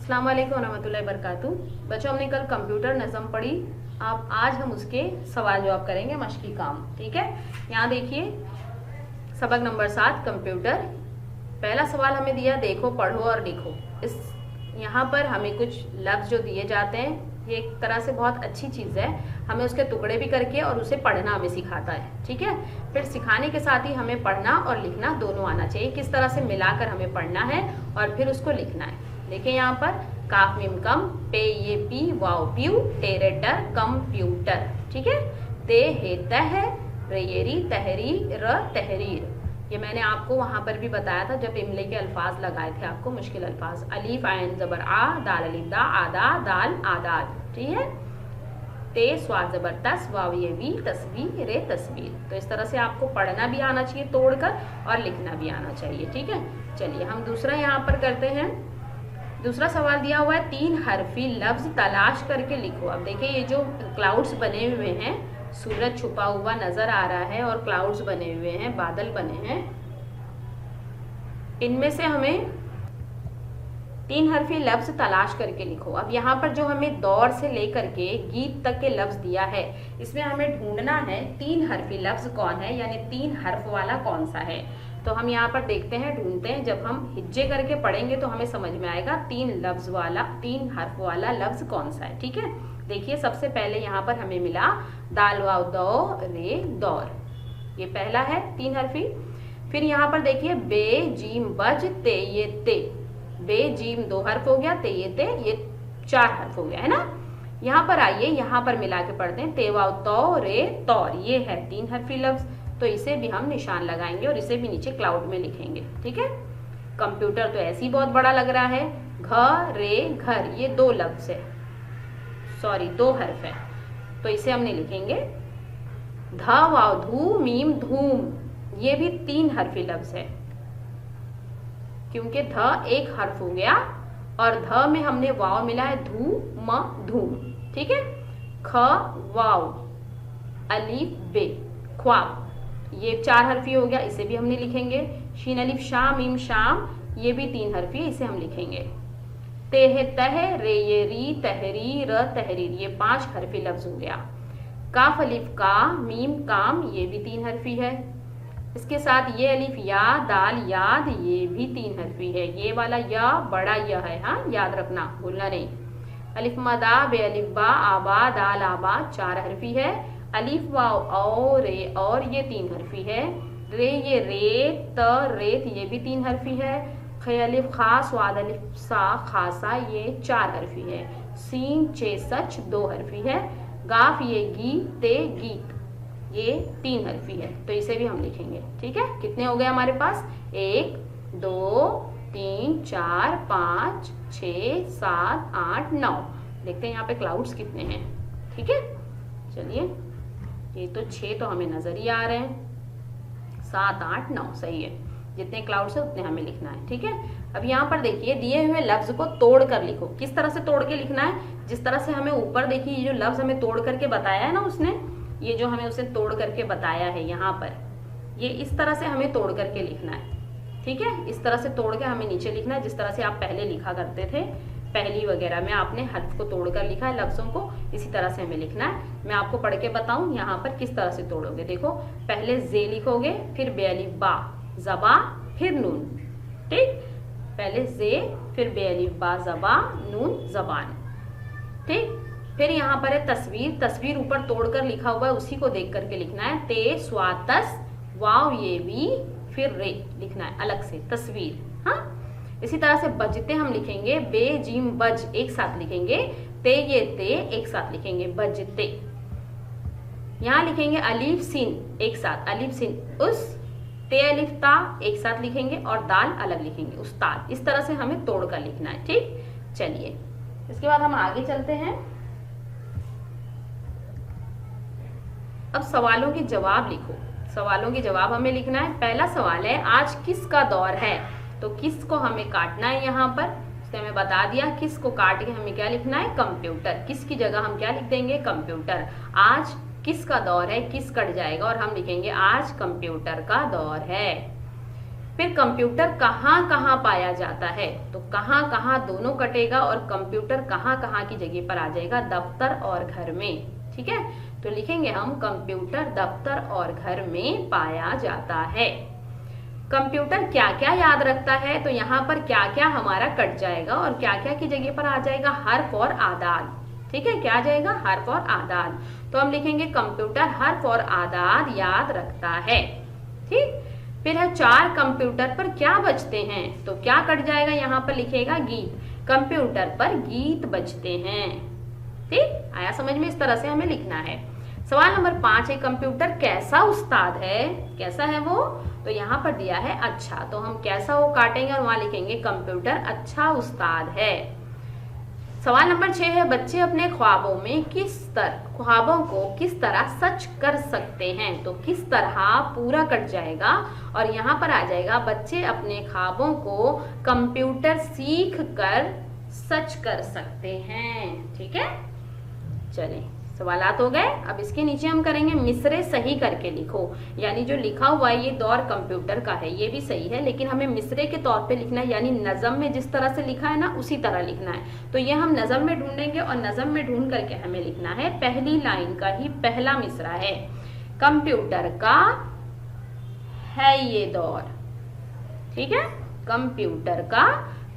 अस्सलाम वालेकुम रहमतुल्लाहि बरकातुहू। बच्चों, हमने कल कंप्यूटर नज़म पढ़ी। आप आज हम उसके सवाल जवाब करेंगे, मश्की काम। ठीक है, यहाँ देखिए सबक नंबर 7 कंप्यूटर। पहला सवाल हमें दिया, देखो पढ़ो और लिखो। इस यहाँ पर हमें कुछ लफ्ज़ जो दिए जाते हैं, ये एक तरह से बहुत अच्छी चीज़ है। हमें उसके टुकड़े भी करके और उसे पढ़ना हमें सिखाता है। ठीक है, फिर सिखाने के साथ ही हमें पढ़ना और लिखना दोनों आना चाहिए। किस तरह से मिलाकर हमें पढ़ना है और फिर उसको लिखना है। देखिए यहाँ पर काफ मीम कम, पे ये पी, वाव प्यू, टेरेटर कंप्यूटर। ठीक है, ते हे तह, रेयरी तहरी, र तहरीर। ये मैंने आपको वहां पर भी बताया था जब इमले के अल्फाज लगाए थे, आपको मुश्किल अल्फाज। अलीफ आयन जबर आ, दाल अलीफ दा, आदा दाल आदाद। ठीक है, ते स्वाद जबर तस, वाव ये वी, तस्वीर रे तस्वीर। तो इस तरह से आपको पढ़ना भी आना चाहिए तोड़कर और लिखना भी आना चाहिए। ठीक है, चलिए हम दूसरा यहाँ पर करते हैं। दूसरा सवाल दिया हुआ है, 3 हरफी लफ्ज तलाश करके लिखो। अब देखिए ये जो क्लाउड्स बने हुए हैं, सूरज छुपा हुआ नजर आ रहा है और क्लाउड्स बने हुए हैं, बादल बने हैं। इनमें से हमें 3 हरफी लफ्ज तलाश करके लिखो। अब यहाँ पर जो हमें दौर से लेकर के गीत तक के लफ्ज दिया है, इसमें हमें ढूंढना है 3 हरफी लफ्ज कौन है, यानी 3 हर्फ वाला कौन सा है। तो हम यहाँ पर देखते हैं, ढूंढते हैं। जब हम हिज्जे करके पढ़ेंगे तो हमें समझ में आएगा 3 हर्फ वाला लफ्ज कौन सा है। ठीक है, देखिए सबसे पहले यहाँ पर हमें मिला दाल वाव दो रे दौर, ये पहला है 3 हरफी। फिर यहाँ पर देखिए बे जीम बज ते ये ते, बे जीम 2 हर्फ हो गया, ते ये 4 हर्फ हो गया है ना। यहाँ पर आइए, यहाँ पर मिला के पढ़ते हैं, ते वाव तो रे तौर, ये है 3 हरफी लफ्ज। तो इसे भी हम निशान लगाएंगे और इसे भी नीचे क्लाउड में लिखेंगे। ठीक है, कंप्यूटर तो ऐसे ही बहुत बड़ा लग रहा है। घ रे घर, ये 2 लफ्ज है, सॉरी 2 हर्फ है, तो इसे हमने लिखेंगे। ध वाव धू मीम धूम, ये भी 3 हरफी लफ्ज है, क्योंकि ध 1 हर्फ हो गया और ध में हमने वाव मिला है, धू म धूम। ठीक है, ख वाव अलीफ बे ख्वाब, ये 4 हरफी हो गया, इसे भी हमने लिखेंगे। शीन अलिफ शाम मीम शाम, ये भी 3 हरफी, इसे हम लिखेंगे। तेह तह, रे ये री, तहरी र तहरीर, ये 5 हरफी लफ्ज हो गया। काफ अलिफ का, मीम काम, ये भी 3 हरफी है। इसके साथ ये अलिफ या, दाल याद, ये भी 3 हरफी है। ये वाला या बड़ा या है, हाँ याद रखना, भूलना नहीं। अलिफ मदा, बे अलिफ बा, आबा दाल आबा 4 हरफी है। अलिफ वाव औ रे और, ये 3 हरफी है। रे ये रे त रेत, ये भी 3 हरफी है। खे अलिफ खा, स्वाद अलिफ सा खासा, ये 4 हरफी है। सीन चे सच 2 हरफी है। गाफ ये गी ते गीत, ये 3 हरफी है, तो इसे भी हम लिखेंगे। ठीक है, कितने हो गए हमारे पास, 1 2 3 4 5 6 7 8 9। देखते हैं यहाँ पे क्लाउड्स कितने हैं। ठीक है, चलिए ये तो 6 तो हमें नजर ही आ रहे हैं, 7 8 9 सही है। जितने क्लाउड्स है उतने हमें लिखना है। ठीक है, अब यहाँ पर देखिए दिए हुए लफ्ज को तोड़ कर लिखो। किस तरह से तोड़ के लिखना है, जिस तरह से हमें ऊपर देखिए ये जो लफ्ज हमें तोड़ करके बताया है ना उसने, ये जो हमें उसे तोड़ करके बताया है यहाँ पर, ये इस तरह से हमें तोड़ करके लिखना है। ठीक है, इस तरह से तोड़ के हमें नीचे लिखना है, जिस तरह से आप पहले लिखा करते थे, पहली वगैरह में आपने हर्फ को तोड़कर लिखा है, लफ्जों को इसी तरह से हमें लिखना है। मैं आपको पढ़ के बताऊं यहाँ पर किस तरह से तोड़ोगे। देखो पहले जे लिखोगे, फिर बे अलिफ बा जबा, फिर नून। ठीक, पहले जे, फिर बे अलिफ बा जबा नून जबान। ठीक, फिर यहाँ पर है तस्वीर, तस्वीर ऊपर तोड़कर लिखा हुआ है, उसी को देख करके लिखना है। ते स्वातस वाव ये वी, फिर रे लिखना है अलग से, तस्वीर। हाँ, इसी तरह से बजते हम लिखेंगे, बे जीम बज एक साथ लिखेंगे, ते ये ते एक साथ लिखेंगे, बजते। यहाँ लिखेंगे अलीफ सिन एक साथ, अलीफ सिन उस, ते अलिफ ता एक साथ लिखेंगे और दाल अलग लिखेंगे, उस्ताद। इस तरह से हमें तोड़कर लिखना है। ठीक, चलिए इसके बाद हम आगे चलते हैं। अब सवालों के जवाब लिखो। सवालों के जवाब हमें लिखना है। पहला सवाल है, आज किसका दौर है, तो किस को हमें काटना है। यहाँ पर उसने हमें बता दिया, किस को काट के हमें क्या लिखना है, कंप्यूटर। किस की जगह हम क्या लिख देंगे, कंप्यूटर। आज किसका दौर है, किस कट जाएगा और हम लिखेंगे आज कंप्यूटर का दौर है। फिर कंप्यूटर कहाँ कहाँ पाया जाता है, तो कहाँ कहाँ दोनों कटेगा और कंप्यूटर कहाँ कहाँ की जगह पर आ जाएगा, दफ्तर और घर में। ठीक है, तो लिखेंगे हम कंप्यूटर दफ्तर और घर में पाया जाता है। कंप्यूटर क्या क्या याद रखता है, तो यहाँ पर क्या क्या हमारा कट जाएगा और क्या क्या की जगह पर आ जाएगा, हर्फ और आदाद। ठीक है, क्या आ जाएगा, हर्फ और आदाद। तो हम लिखेंगे कंप्यूटर हर्फ और आदाद याद रखता है। ठीक, फिर है 4 कंप्यूटर पर क्या बजते हैं, तो क्या कट जाएगा, यहाँ पर लिखेगा गीत, कंप्यूटर पर गीत बजते हैं। ठीक, आया समझ में, इस तरह से हमें लिखना है। सवाल नंबर 5 है कंप्यूटर कैसा उस्ताद है, कैसा है वो, तो यहाँ पर दिया है अच्छा, तो हम कैसा वो काटेंगे और वहां लिखेंगे कंप्यूटर अच्छा उस्ताद है। सवाल नंबर 6 है बच्चे अपने ख्वाबों को किस तरह सच कर सकते हैं, तो किस तरह पूरा कट जाएगा और यहाँ पर आ जाएगा बच्चे अपने ख्वाबों को कंप्यूटर सीख कर सच कर सकते हैं। ठीक है, चलिए सवालात हो गए। अब इसके नीचे हम करेंगे मिसरे सही करके लिखो, यानी जो लिखा हुआ है ये दौर कंप्यूटर का है, ये भी सही है, लेकिन हमें मिसरे के तौर पे लिखना है, यानी नज़म में जिस तरह से लिखा है ना उसी तरह लिखना है। तो ये हम नज़म में ढूंढेंगे और नज़म में ढूंढ करके हमें लिखना है पहली लाइन का ही पहला मिसरा है, कंप्यूटर का है ये दौर। ठीक है, कंप्यूटर का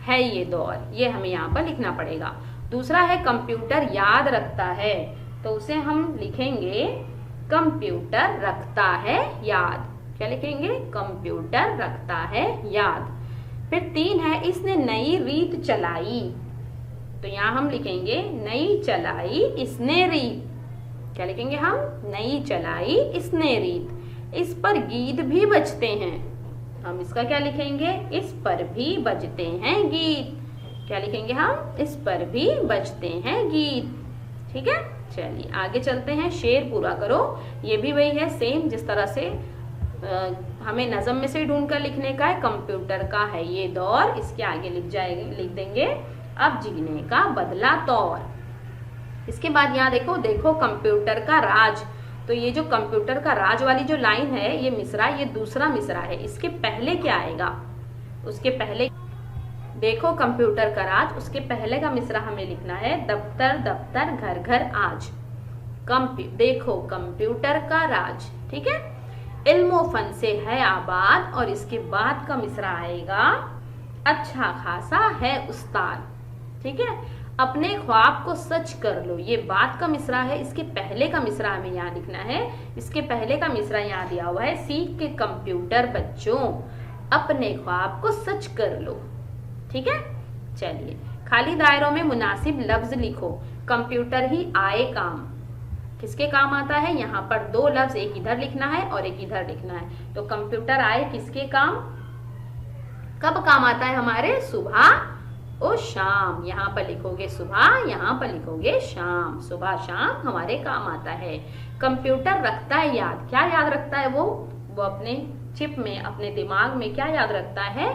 है ये दौर, ये हमें यहाँ पर लिखना पड़ेगा। दूसरा है कंप्यूटर याद रखता है, तो उसे हम लिखेंगे कंप्यूटर रखता है याद। क्या लिखेंगे, कंप्यूटर रखता है याद। फिर 3 है इसने नई रीत चलाई, तो यहाँ हम लिखेंगे नई चलाई इसने रीत। क्या लिखेंगे हम, नई चलाई इसने रीत। इस पर गीत भी बजते हैं, हम इसका क्या लिखेंगे, इस पर भी बजते हैं गीत। क्या लिखेंगे हम, इस पर भी बजते हैं गीत। ठीक है, चलिए आगे चलते हैं। शेर पूरा करो, ये भी वही है सेम जिस तरह से हमें नज़म में से ढूंढ कर लिखने का है, कंप्यूटर का है ये दौर, इसके आगे लिख देंगे अब जीने का बदला तौर। इसके बाद यहाँ देखो कंप्यूटर का राज, तो ये जो कंप्यूटर का राज वाली जो लाइन है ये मिसरा, ये दूसरा मिसरा है, इसके पहले क्या आएगा, उसके पहले देखो कंप्यूटर का राज, उसके पहले का मिसरा हमें लिखना है दफ्तर दफ्तर घर घर आज। देखो कंप्यूटर का राज। ठीक है, इल्मो फन से है आबाद, और इसके बाद का मिसरा आएगा अच्छा खासा है उस्ताद। ठीक है, अपने ख्वाब को सच कर लो, ये बात का मिसरा है, इसके पहले का मिसरा हमें यहाँ लिखना है। इसके पहले का मिसरा यहाँ दिया हुआ है, सीख के कंप्यूटर बच्चों अपने ख्वाब को सच कर लो। ठीक है, चलिए खाली दायरों में मुनासिब लफ्ज लिखो, कंप्यूटर ही आए काम, किसके काम आता है, यहाँ पर 2 लफ्ज, एक इधर लिखना है और एक इधर लिखना है। तो कंप्यूटर आए किसके काम, कब काम आता है हमारे, सुबह और शाम। यहाँ पर लिखोगे सुबह, यहाँ पर लिखोगे शाम, सुबह शाम हमारे काम आता है। कंप्यूटर रखता है याद, क्या याद रखता है वो अपने चिप में, अपने दिमाग में क्या याद रखता है,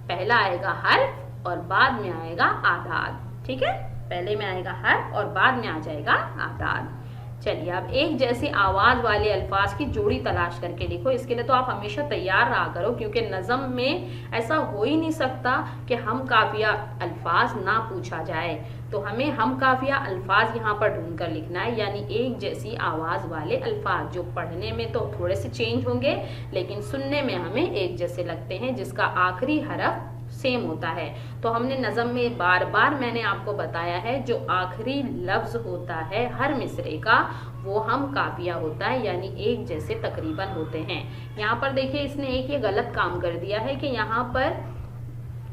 पहला आएगा हर्फ और बाद में आएगा आदाद। ठीक है, पहले में आएगा हर्फ और बाद में आ जाएगा आदाद। चलिए अब एक जैसी आवाज वाले अल्फाज की जोड़ी तलाश करके लिखो। इसके लिए तो आप हमेशा तैयार रहा करो, क्योंकि नज़म में ऐसा हो ही नहीं सकता कि हम काफिया अल्फाज ना पूछा जाए। तो हमें हम काफिया अल्फाज यहाँ पर ढूंढ कर लिखना है, यानी एक जैसी आवाज वाले अल्फाज, जो पढ़ने में तो थोड़े से चेंज होंगे लेकिन सुनने में हमें एक जैसे लगते हैं, जिसका आखिरी हरफ सेम होता है। तो हमने नज़म में बार बार मैंने आपको बताया है, जो आखिरी लफ्ज होता है हर मिसरे का वो हम काफिया होता है, यानी एक जैसे तकरीबन होते हैं। यहाँ पर देखिए इसने एक ये गलत काम कर दिया है कि यहाँ पर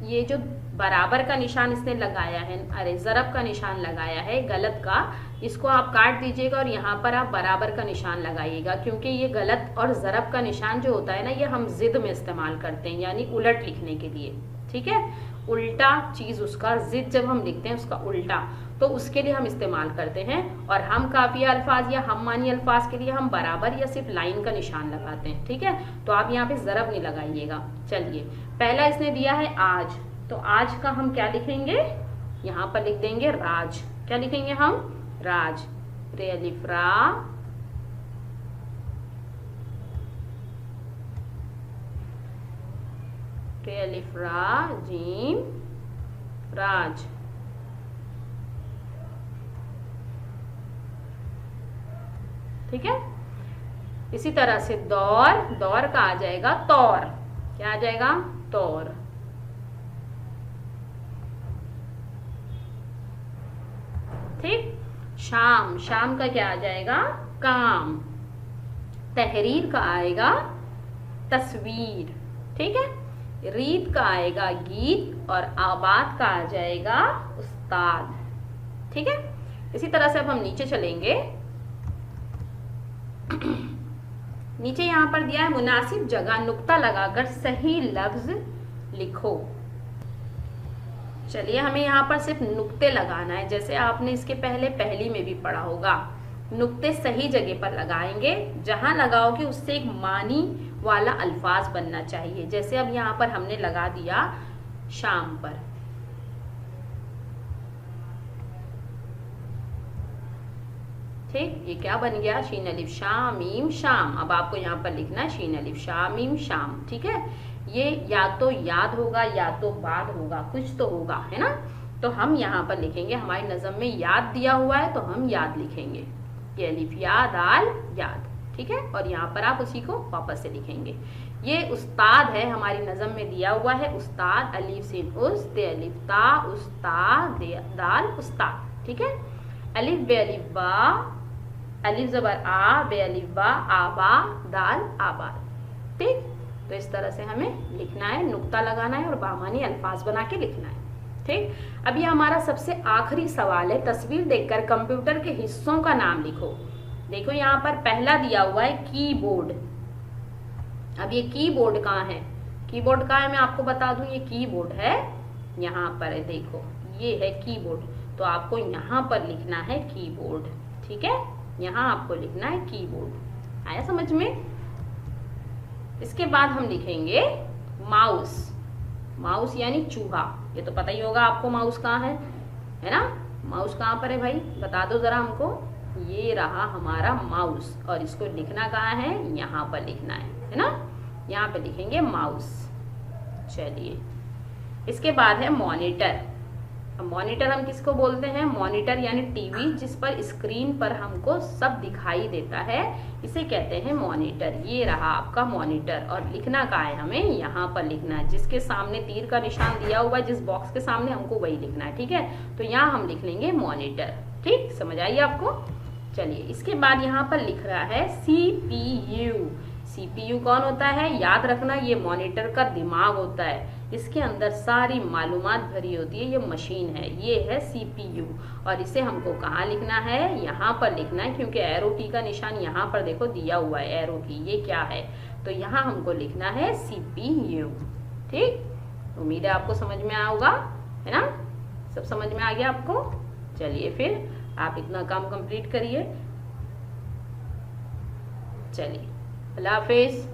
ये जो बराबर का निशान इसने लगाया है, अरे ज़रब का निशान लगाया है गलत का, इसको आप काट दीजिएगा और यहाँ पर आप बराबर का निशान लगाइएगा, क्योंकि ये गलत और ज़रब का निशान जो होता है ना, ये हम ज़िद में इस्तेमाल करते हैं, यानी उलट लिखने के लिए। ठीक है, उल्टा चीज उसका, जिद जब हम लिखते हैं उसका उल्टा, तो उसके लिए हम इस्तेमाल करते हैं। और हम काफिया अल्फाज या हम मानी अल्फाज के लिए हम बराबर या सिर्फ लाइन का निशान लगाते हैं। ठीक है, तो आप यहाँ पे ज़रब नहीं लगाइएगा। चलिए पहला इसने दिया है आज, तो आज का हम क्या लिखेंगे, यहाँ पर लिख देंगे राज। क्या लिखेंगे हम, राज, रे अलिफ रा, रे अलिफ रा जीम राज। ठीक है। इसी तरह से दौर, दौर का आ जाएगा तौर। क्या आ जाएगा? तौर। ठीक। शाम, शाम का क्या आ जाएगा? काम। तहरीर का आएगा तस्वीर। ठीक है। रीत का आएगा गीत और आबाद का आ जाएगा उस्ताद। ठीक है। इसी तरह से अब हम नीचे चलेंगे। नीचे यहां पर दिया है मुनासिब जगह नुक्ता लगाकर सही लफ्ज लिखो। चलिए, हमें यहाँ पर सिर्फ नुक्ते लगाना है, जैसे आपने इसके पहले पहली में भी पढ़ा होगा। नुक्ते सही जगह पर लगाएंगे, जहां लगाओगे उससे एक मानी वाला अल्फाज बनना चाहिए। जैसे अब यहाँ पर हमने लगा दिया शाम पर। ठीक, ये क्या बन गया? शीन अलिफ शाम मीम शाम। अब आपको यहाँ पर लिखना है शीन अलिफ शाम मीम शाम। ठीक है। ये या तो याद होगा या तो बाद होगा, कुछ तो होगा, है ना। तो हम यहाँ पर लिखेंगे, हमारी नज़म में याद दिया हुआ है तो हम याद लिखेंगे। ये अलिफ या दाल याद। ठीक है। और यहाँ पर आप उसी को वापस से लिखेंगे। ये उस्ताद है, हमारी नज़म में दिया हुआ है उस्ताद। अलिफ सिन उस, ते अलिफ ता, उस्ताद, दाल उस्ताद। ठीक है। अलिफ बे अलिफ बा, अलिफ जबर आ, बे अलिफ बा, आबा, दाल आबाद। ठीक। तो इस तरह से हमें लिखना है, नुक्ता लगाना है और बामानी अल्फाज बना के लिखना है। ठीक। अब ये हमारा सबसे आखिरी सवाल है। तस्वीर देखकर कंप्यूटर के हिस्सों का नाम लिखो। देखो यहाँ पर पहला दिया हुआ है कीबोर्ड। अब ये कीबोर्ड कहाँ है? कीबोर्ड कहाँ है मैं आपको बता दूं। ये कीबोर्ड है, यहाँ पर है, देखो ये है कीबोर्ड। तो आपको यहाँ पर लिखना है कीबोर्ड। ठीक है। यहाँ आपको लिखना है कीबोर्ड। आया समझ में? इसके बाद हम लिखेंगे माउस। माउस यानी चूहा। ये तो पता ही होगा आपको माउस कहाँ है ना। माउस कहाँ पर है भाई, बता दो जरा हमको। ये रहा हमारा माउस, और इसको लिखना कहाँ है? यहाँ पर लिखना है ना। यहाँ पे लिखेंगे माउस। चलिए, इसके बाद है मॉनिटर। अब मॉनिटर हम किसको बोलते हैं? मॉनिटर यानी टीवी, जिस पर स्क्रीन पर हमको सब दिखाई देता है, इसे कहते हैं मॉनिटर। ये रहा आपका मॉनिटर। और लिखना कहाँ है? हमें यहाँ पर लिखना है, जिसके सामने तीर का निशान दिया हुआ है, जिस बॉक्स के सामने, हमको वही लिखना है। ठीक है। तो यहाँ हम लिख लेंगे मॉनिटर। ठीक, समझ आई आपको? चलिए, इसके बाद यहाँ पर लिख रहा है CPU। CPU कौन होता है? याद रखना, ये मॉनिटर का दिमाग होता है। इसके अंदर सारी मालूमात भरी होती है, ये मशीन है, ये है CPU। और इसे हमको कहाँ लिखना है? यहाँ पर लिखना है, क्योंकि एरो की का निशान यहाँ पर देखो दिया हुआ है, एरो की। ये क्या है? तो यहाँ हमको लिखना है CPU। ठीक, उम्मीद है आपको समझ में आया होगा, है ना। सब समझ में आ गया आपको? चलिए, फिर आप इतना काम कंप्लीट करिए। चलिए, अल्लाह हाफिज।